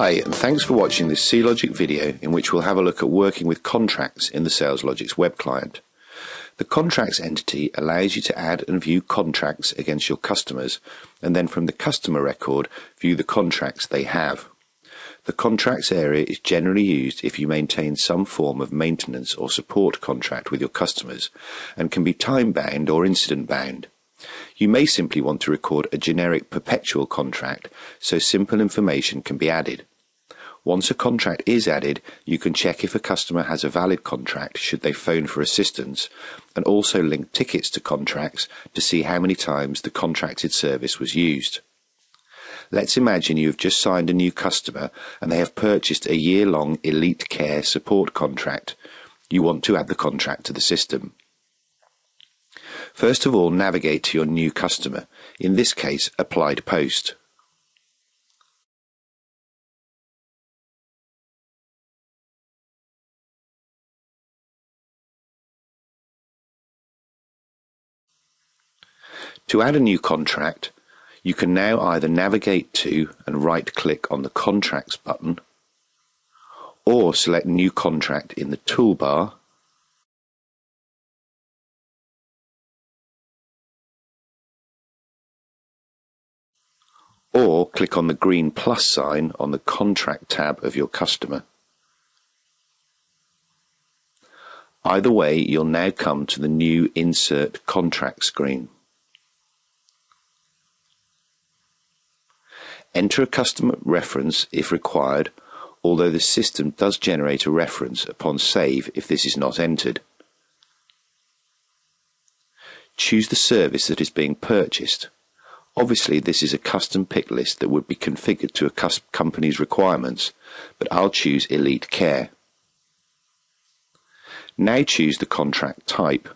Hi, and thanks for watching this SalesLogix video in which we'll have a look at working with contracts in the SalesLogix web client. The contracts entity allows you to add and view contracts against your customers, and then from the customer record view the contracts they have. The contracts area is generally used if you maintain some form of maintenance or support contract with your customers, and can be time-bound or incident-bound. You may simply want to record a generic perpetual contract so simple information can be added. Once a contract is added, you can check if a customer has a valid contract should they phone for assistance, and also link tickets to contracts to see how many times the contracted service was used. Let's imagine you have just signed a new customer and they have purchased a year-long Elite Care support contract. You want to add the contract to the system. First of all, navigate to your new customer, in this case Applied Post. To add a new contract, you can now either navigate to and right-click on the Contracts button, or select New Contract in the toolbar, or click on the green plus sign on the Contract tab of your customer. Either way, you'll now come to the new Insert Contract screen. Enter a customer reference if required, although the system does generate a reference upon save if this is not entered. Choose the service that is being purchased. Obviously, this is a custom pick list that would be configured to a company's requirements, but I'll choose Elite Care. Now choose the contract type.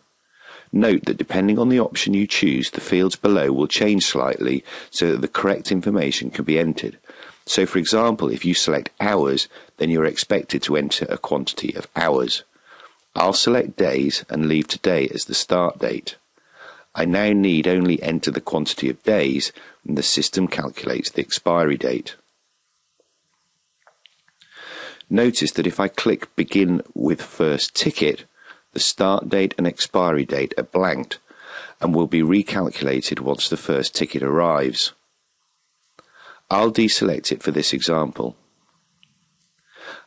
Note that depending on the option you choose, the fields below will change slightly so that the correct information can be entered. So for example, if you select hours, then you're expected to enter a quantity of hours. I'll select days and leave today as the start date. I now need only enter the quantity of days, and the system calculates the expiry date. Notice that if I click Begin with First Ticket, the start date and expiry date are blanked and will be recalculated once the first ticket arrives. I'll deselect it for this example.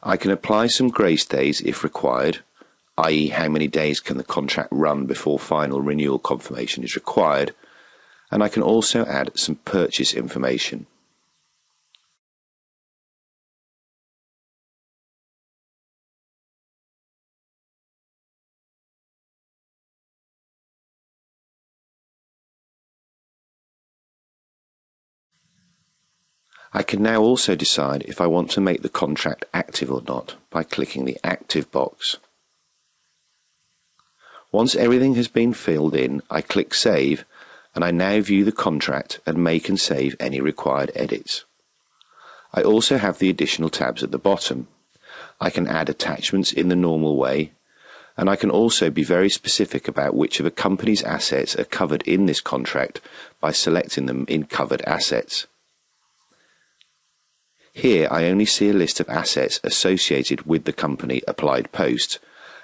I can apply some grace days if required, i.e. how many days can the contract run before final renewal confirmation is required, and I can also add some purchase information. I can now also decide if I want to make the contract active or not by clicking the Active box. Once everything has been filled in, I click Save, and I now view the contract and make and save any required edits. I also have the additional tabs at the bottom. I can add attachments in the normal way, and I can also be very specific about which of a company's assets are covered in this contract by selecting them in Covered Assets. Here I only see a list of assets associated with the company Applied Post,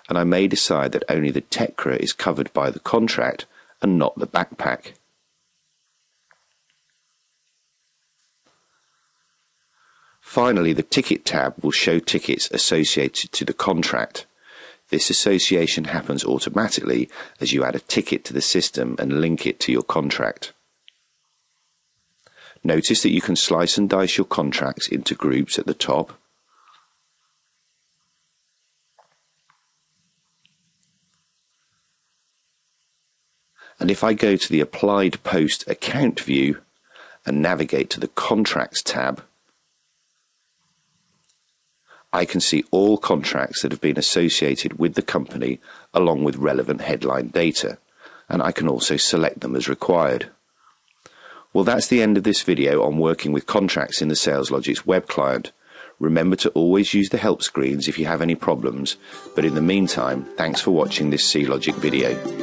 and I may decide that only the Tecra is covered by the contract and not the backpack. Finally, the Ticket tab will show tickets associated to the contract. This association happens automatically as you add a ticket to the system and link it to your contract. Notice that you can slice and dice your contracts into groups at the top. And if I go to the Applied Post Account view and navigate to the Contracts tab, I can see all contracts that have been associated with the company along with relevant headline data, and I can also select them as required. Well, that's the end of this video on working with contracts in the SalesLogix web client. Remember to always use the help screens if you have any problems, but in the meantime, thanks for watching this SalesLogix video.